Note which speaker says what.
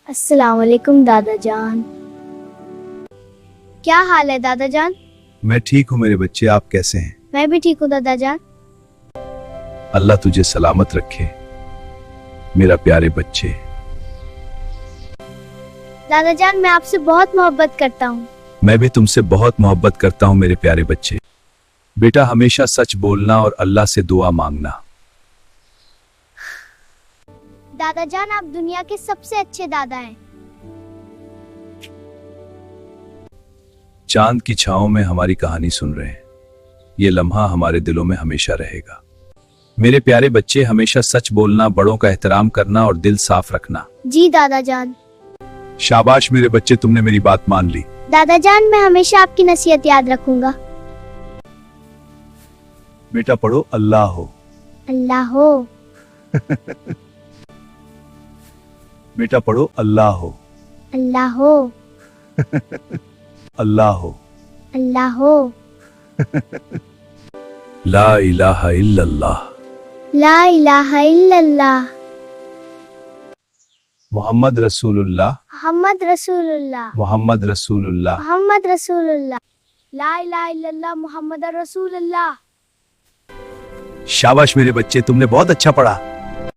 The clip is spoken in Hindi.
Speaker 1: अस्सलाम वालेकुम दादा जान। क्या हाल है दादा जान?
Speaker 2: मैं ठीक हूँ मेरे बच्चे, आप कैसे हैं?
Speaker 1: मैं भी ठीक हूँ दादा जान।
Speaker 2: अल्लाह तुझे सलामत रखे मेरा प्यारे बच्चे।
Speaker 1: दादा जान मैं आपसे बहुत मोहब्बत करता हूँ।
Speaker 2: मैं भी तुमसे बहुत मोहब्बत करता हूँ मेरे प्यारे बच्चे। बेटा हमेशा सच बोलना और अल्लाह से दुआ मांगना।
Speaker 1: दादा जान आप दुनिया के सबसे अच्छे दादा हैं।
Speaker 2: चांद की छांव में हमारी कहानी सुन रहे हैं, ये लम्हा हमारे दिलों में हमेशा रहेगा। मेरे प्यारे बच्चे हमेशा सच बोलना, बड़ों का एहतराम करना और दिल साफ रखना।
Speaker 1: जी दादा जान।
Speaker 2: शाबाश मेरे बच्चे, तुमने मेरी बात मान ली।
Speaker 1: दादा जान मैं हमेशा आपकी नसीहत याद रखूंगा।
Speaker 2: बेटा पढ़ो अल्लाह हो।
Speaker 1: अल्लाह हो।
Speaker 2: बेटा पढ़ो अल्लाह हो।
Speaker 1: अल्लाह हो।
Speaker 2: अल्लाह हो।
Speaker 1: अल्लाह हो।
Speaker 2: ला इलाहा इल्लल्लाह।
Speaker 1: ला इलाहा इल्लल्लाह।
Speaker 2: मोहम्मद रसूलुल्लाह।
Speaker 1: मोहम्मद रसूलुल्लाह।
Speaker 2: मोहम्मद रसूलुल्लाह।
Speaker 1: मोहम्मद रसूलुल्लाह। ला इलाहा इल्लल्लाह मोहम्मद रसूलुल्लाह।
Speaker 2: शाबाश मेरे बच्चे, तुमने बहुत अच्छा पढ़ा।